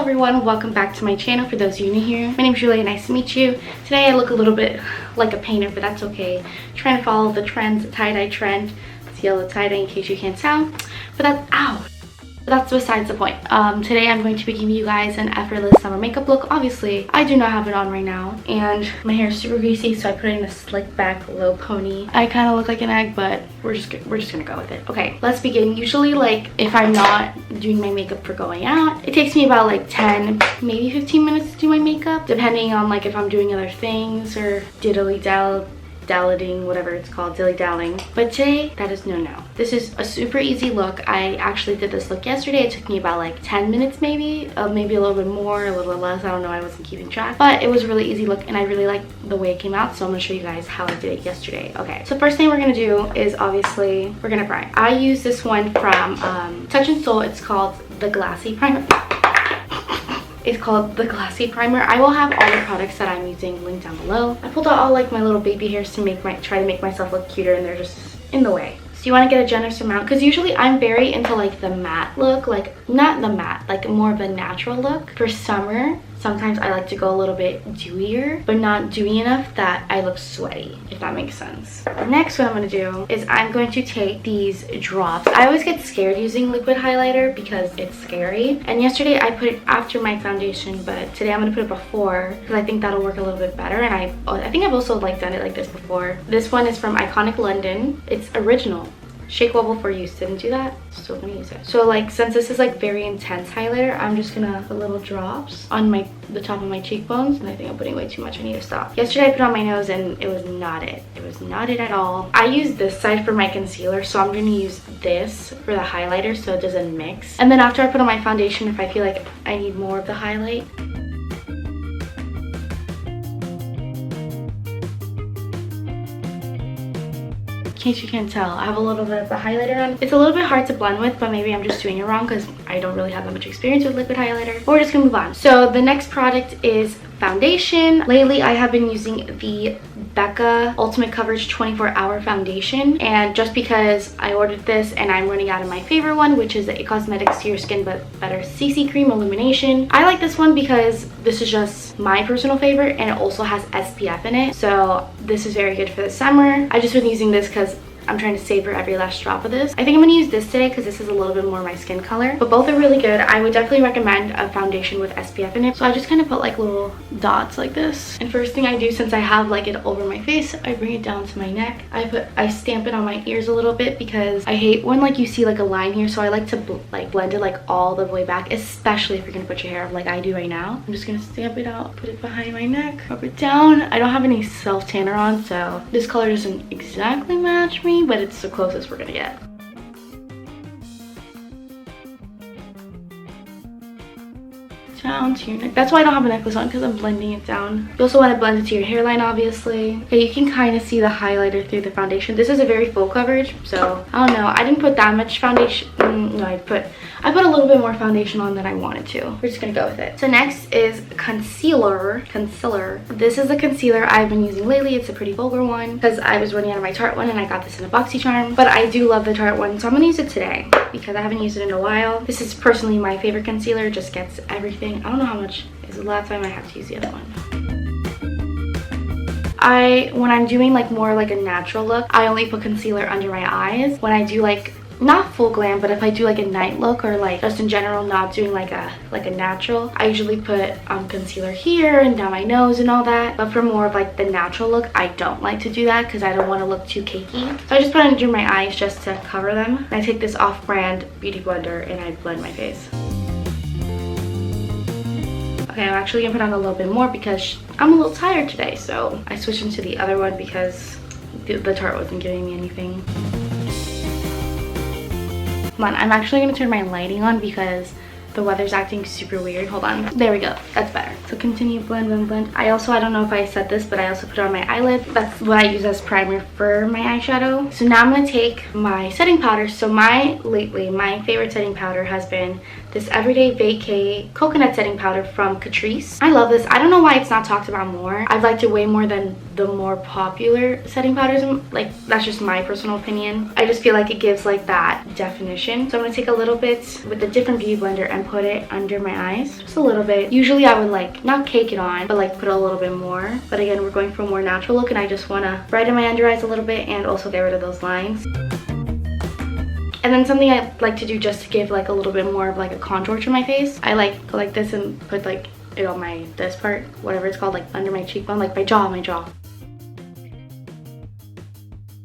everyone, welcome back to my channel. For those of you new here, my name is Julia, nice to meet you. Today I look a little bit like a painter, but that's okay. Trying to follow the trends, the tie-dye trend. It's yellow tie-dye in case you can't tell, but that's besides the point. Today I'm going to be giving you guys an effortless summer makeup look. Obviously, I do not have it on right now, and my hair is super greasy, so I put it in a slick back low pony. I kind of look like an egg, but we're just gonna go with it. Okay, let's begin. Usually, like, if I'm not doing my makeup for going out, it takes me about like 10, maybe 15 minutes to do my makeup, depending on like if I'm doing other things or diddly-dallying, whatever it's called, dilly-dallying. But today, that is no. This is a super easy look. I actually did this look yesterday. It took me about like 10 minutes maybe a little bit more, a little bit less. I don't know, I wasn't keeping track. But it was a really easy look and I really like the way it came out. So I'm gonna show you guys how I did it yesterday. Okay, so first thing we're gonna do is obviously we're gonna prime. I use this one from Touch and Soul. It's called the Glassy Primer. It's called the Glassy Primer. I will have all the products that I'm using linked down below. I pulled out all like my little baby hairs to try to make myself look cuter, and they're just in the way. So you want to get a generous amount, because usually I'm very into like the matte look, like not the matte, like more of a natural look. For summer, sometimes I like to go a little bit dewier, but not dewy enough that I look sweaty, if that makes sense. Next, what I'm going to do is I'm going to take these drops. I always get scared using liquid highlighter because it's scary. And yesterday I put it after my foundation, but today I'm going to put it before because I think that'll work a little bit better. And I think I've also like done it like this before. This one is from Iconic London. It's original. Shake Wobble for Use didn't do that, still gonna use it. So like, since this is like very intense highlighter, I'm just gonna put little drops on the top of my cheekbones, and I think I'm putting way too much. I need to stop. Yesterday I put it on my nose and it was not it. It was not it at all. I use this side for my concealer, so I'm gonna use this for the highlighter so it doesn't mix. And then after I put on my foundation, if I feel like I need more of the highlight, in case you can't tell, I have a little bit of the highlighter on. It's a little bit hard to blend with, but maybe I'm just doing it wrong because I don't really have that much experience with liquid highlighter. But we're just gonna move on. So the next product is foundation. Lately I have been using the Becca Ultimate Coverage 24-Hour Foundation, and just because I ordered this and I'm running out of my favorite one, which is the It Cosmetics To Your Skin But Better CC Cream Illumination. I like this one because this is just my personal favorite and it also has SPF in it, so this is very good for the summer. I just been using this because I'm trying to savor every last drop of this. I think I'm going to use this today because this is a little bit more my skin color, but both are really good. I would definitely recommend a foundation with SPF in it. So I just kind of put like little dots like this. And first thing I do, since I have like it over my face, I bring it down to my neck. I stamp it on my ears a little bit because I hate when like you see like a line here. So I like to blend it like all the way back, especially if you're going to put your hair up like I do right now. I'm just going to stamp it out, put it behind my neck, rub it down. I don't have any self tanner on, so this color doesn't exactly match me, but it's the closest we're gonna get. Down to your neck. That's why I don't have a necklace on, because I'm blending it down. You also want to blend it to your hairline, obviously. Okay, you can kind of see the highlighter through the foundation. This is a very full coverage, so I don't know. I didn't put that much foundation. No, I put a little bit more foundation on than I wanted to. We're just gonna go with it. So next is concealer. This is the concealer I've been using lately. It's a pretty vulgar one because I was running out of my Tarte one and I got this in a BoxyCharm, but I do love the Tarte one, so I'm gonna use it today because I haven't used it in a while. This is personally my favorite concealer. It just gets everything. I don't know how much is the last time I have to use the other one. When I'm doing like more like a natural look, I only put concealer under my eyes. When I do like not full glam, but if I do like a night look or like just in general not doing like a natural, I usually put concealer here and down my nose and all that. But for more of like the natural look, I don't like to do that because I don't want to look too cakey. So I just put it under my eyes just to cover them. And I take this off-brand beauty blender and I blend my face. Okay, I'm actually gonna put on a little bit more because I'm a little tired today, so I switched into the other one because the Tarte wasn't giving me anything. Come on, I'm actually gonna turn my lighting on because the weather's acting super weird. Hold on. There we go. That's better. So continue, blend, blend, blend. I don't know if I said this, but I also put it on my eyelid. That's what I use as primer for my eyeshadow. So now I'm gonna take my setting powder. So lately, my favorite setting powder has been this Everyday Vacay Coconut Setting Powder from Catrice. I love this. I don't know why it's not talked about more. I've liked it way more than the more popular setting powders. Like, that's just my personal opinion. I just feel like it gives like that definition. So I'm gonna take a little bit with a different beauty blender and put it under my eyes. Just a little bit. Usually I would like not cake it on, but like put a little bit more. But again, we're going for a more natural look, and I just wanna brighten my under eyes a little bit and also get rid of those lines. And then something I like to do just to give like a little bit more of like a contour to my face, I like go like this and put like it on my, this part, whatever it's called, like under my cheekbone, like my jaw.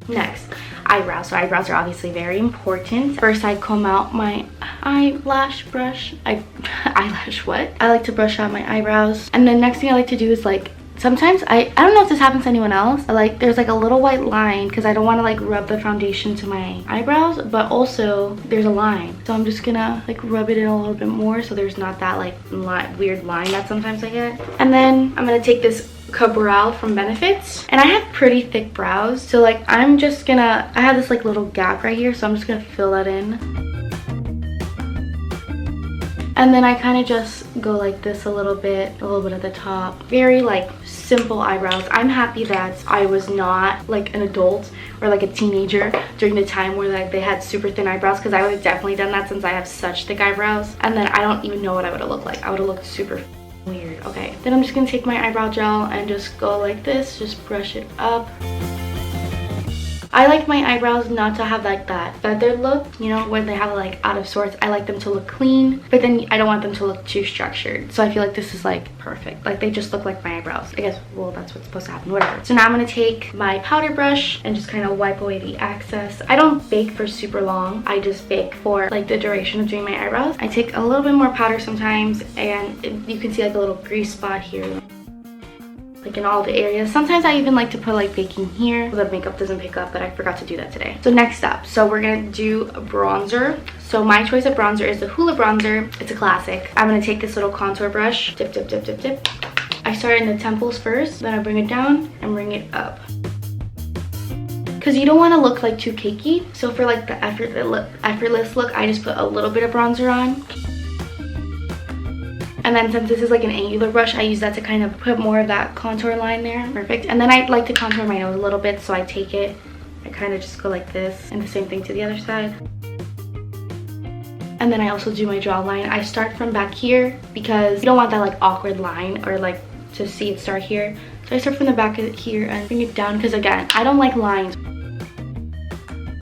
Next, eyebrows. So eyebrows are obviously very important. First, I comb out my eyelash brush. I like to brush out my eyebrows. And then next thing I like to do is like, sometimes I don't know if this happens to anyone else, but like there's like a little white line because I don't want to like rub the foundation to my eyebrows, but also there's a line, so I'm just gonna like rub it in a little bit more so there's not that like weird line that sometimes I get. And then I'm gonna take this Cabral from Benefits, and I have pretty thick brows, so like I have this like little gap right here, so I'm just gonna fill that in. And then I kind of just go like this a little bit at the top. Very like simple eyebrows. I'm happy that I was not like an adult or like a teenager during the time where like they had super thin eyebrows, because I would have definitely done that since I have such thick eyebrows. And then I don't even know what I would have looked like. I would have looked super weird. Okay, then I'm just gonna take my eyebrow gel and just go like this, just brush it up. I like my eyebrows not to have like that feathered look, you know, when they have like out of sorts. I like them to look clean, but then I don't want them to look too structured. So I feel like this is like perfect. Like they just look like my eyebrows. I guess, well, that's what's supposed to happen, whatever. So now I'm gonna take my powder brush and just kind of wipe away the excess. I don't bake for super long. I just bake for like the duration of doing my eyebrows. I take a little bit more powder sometimes, and you can see like a little grease spot here, like in all the areas. Sometimes I even like to put like baking here so the makeup doesn't pick up, but I forgot to do that today. So next up, so we're gonna do a bronzer. So my choice of bronzer is the Hoola bronzer. It's a classic. I'm gonna take this little contour brush, dip. I start in the temples first, then I bring it down and bring it up, because you don't want to look like too cakey. So for like the effortless look, I just put a little bit of bronzer on. And then since this is like an angular brush, I use that to kind of put more of that contour line there. Perfect. And then I like to contour my nose a little bit, so I take it, I kind of just go like this, and the same thing to the other side. And then I also do my jawline. I start from back here because you don't want that like awkward line or like to see it start here. So I start from the back here and bring it down, because again, I don't like lines.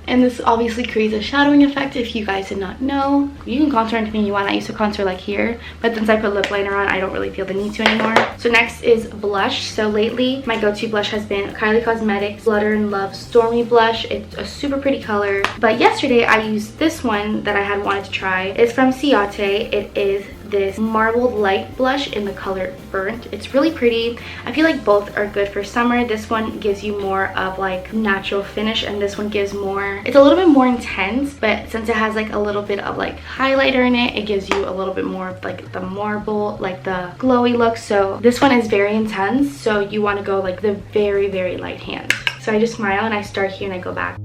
And this obviously creates a shadowing effect if you guys did not know. You can contour anything you want. I used to contour like here, but since I put lip liner on, I don't really feel the need to anymore. So next is blush. So lately, my go-to blush has been Kylie Cosmetics Flutter in Love Stormy Blush. It's a super pretty color. But yesterday, I used this one that I had wanted to try. It's from Ciate. It is this marbled light blush in the color Burnt. It's really pretty. I feel like both are good for summer. This one gives you more of like natural finish, and this one gives more, it's a little bit more intense, but since it has like a little bit of like highlighter in it, it gives you a little bit more of like the marble, like the glowy look. So this one is very intense, so you want to go like the very light hand. So I just smile and I start here and I go back.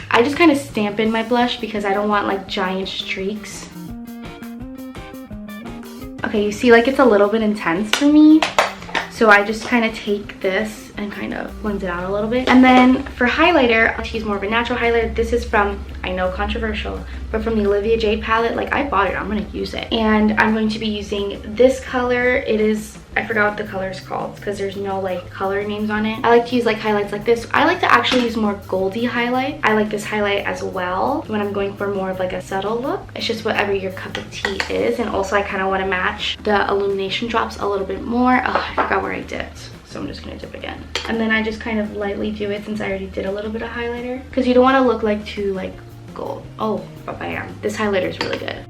I just kind of stamp in my blush because I don't want like giant streaks. Okay, you see like it's a little bit intense for me, so I just kind of take this and kind of blend it out a little bit. And then for highlighter, I'll use more of a natural highlighter. This is from, I know, controversial, but from the Olivia Jade palette. Like, I bought it, I'm gonna use it. And I'm going to be using this color. It is, I forgot what the color is called because there's no like color names on it. I like to use like highlights like this. I like to actually use more goldy highlight. I like this highlight as well when I'm going for more of like a subtle look. It's just whatever your cup of tea is. And also I kind of want to match the illumination drops a little bit more. Oh, I forgot where I dipped, so I'm just gonna dip again. And then I just kind of lightly do it since I already did a little bit of highlighter, because you don't want to look like too like gold. Oh, but I am. This highlighter is really good.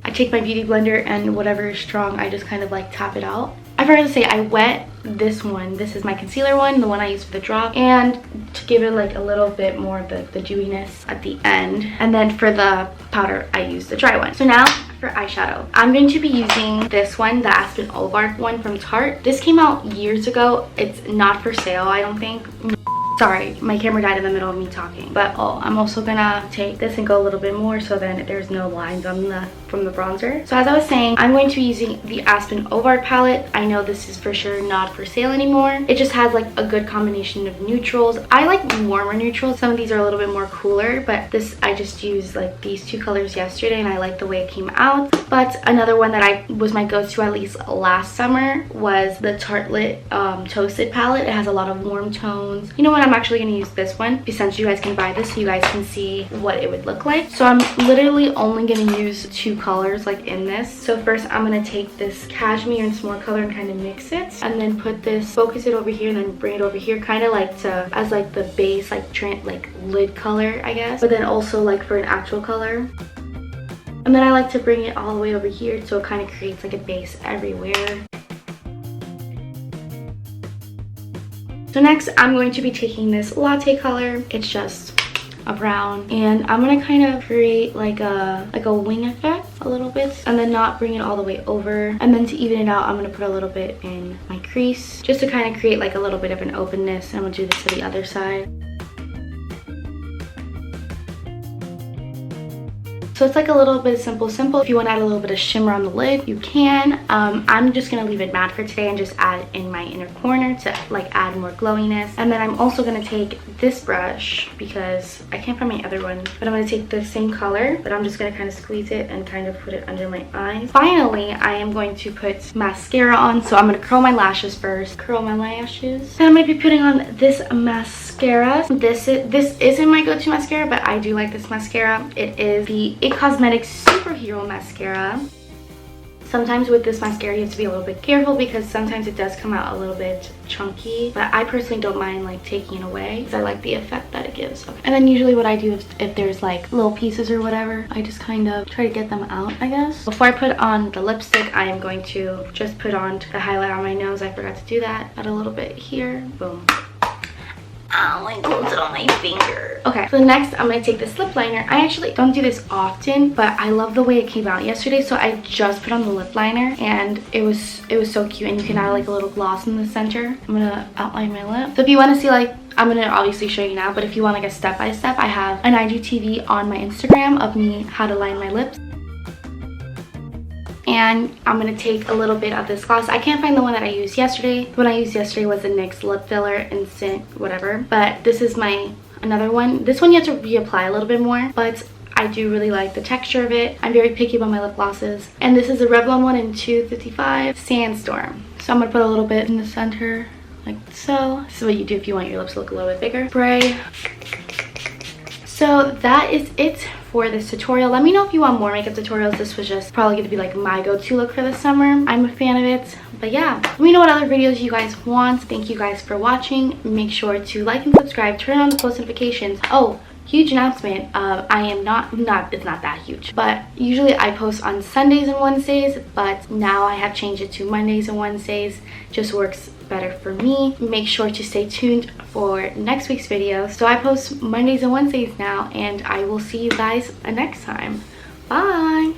I take my beauty blender and whatever is strong, I just kind of like tap it out. I forgot to say, I wet this one. This is my concealer one, the one I use for the drop, and to give it like a little bit more of the dewiness at the end. And then for the powder, I use the dry one. So now for eyeshadow, I'm going to be using this one, the Aspen Olive one from Tarte. This came out years ago. It's not for sale, I don't think. Sorry, my camera died in the middle of me talking. But oh, I'm also gonna take this and go a little bit more so then there's no lines on from the bronzer. So as I was saying, I'm going to be using the Aspen Ovard palette. I know this is for sure not for sale anymore. It just has like a good combination of neutrals. I like warmer neutrals. Some of these are a little bit more cooler, but this, I just used like these two colors yesterday and I like the way it came out. But another one that was my go-to at least last summer was the Tartelette Toasted palette. It has a lot of warm tones. You know what? I'm actually going to use this one since you guys can buy this so you guys can see what it would look like. So I'm literally only going to use two colors like in this. So first I'm going to take this cashmere and s'more color and kind of mix it, and then put this, focus it over here and then bring it over here, kind of like to as like the base, like lid color, I guess, but then also like for an actual color. And then I like to bring it all the way over here so it kind of creates like a base everywhere. So next I'm going to be taking this latte color. It's just a brown, and I'm gonna kind of create like a wing effect a little bit, and then not bring it all the way over. And then to even it out, I'm gonna put a little bit in my crease just to kind of create like a little bit of an openness. I'm gonna do this to the other side. So it's like a little bit simple. If you want to add a little bit of shimmer on the lid, you can. I'm just going to leave it matte for today and just add in my inner corner to like add more glowiness. And then I'm also going to take this brush because I can't find my other one, but I'm going to take the same color, but I'm just going to kind of squeeze it and kind of put it under my eyes. Finally, I am going to put mascara on. So I'm going to curl my lashes first. Curl my lashes. And I'm going to be putting on this mascara. This isn't my go-to mascara, but I do like this mascara. It is the It Cosmetics Superhero Mascara. Sometimes with this mascara you have to be a little bit careful because sometimes it does come out a little bit chunky, but I personally don't mind like taking it away because I like the effect that it gives. Okay. And then usually what I do if there's like little pieces or whatever, I just kind of try to get them out, I guess. Before I put on the lipstick, I am going to just put on the highlight on my nose. I forgot to do that. Add a little bit here. Boom. Ow, I glued it on my finger. Okay, so next I'm going to take this lip liner. I actually don't do this often, but I love the way it came out yesterday, so I just put on the lip liner and it was so cute. And you can add like a little gloss in the center. I'm going to outline my lip. So if you want to see like, I'm going to obviously show you now, but if you want like a step-by-step, I have an IGTV on my Instagram of me how to line my lips. And I'm going to take a little bit of this gloss. I can't find the one that I used yesterday. The one I used yesterday was the NYX Lip Filler Instant whatever. But this is my another one. This one you have to reapply a little bit more, but I do really like the texture of it. I'm very picky about my lip glosses. And this is a Revlon one in 255 Sandstorm. So I'm going to put a little bit in the center like so. This is what you do if you want your lips to look a little bit bigger. Spray. So that is it for this tutorial. Let me know if you want more makeup tutorials. This was just probably going to be like my go-to look for the summer. I'm a fan of it. But yeah, let me know what other videos you guys want. Thank you guys for watching. Make sure to like and subscribe. Turn on the post notifications. Oh, huge announcement. I am it's not that huge, but usually I post on Sundays and Wednesdays, but now I have changed it to Mondays and Wednesdays. Just works better for me. Make sure to stay tuned for next week's video. So I post Mondays and Wednesdays now, and I will see you guys next time. Bye.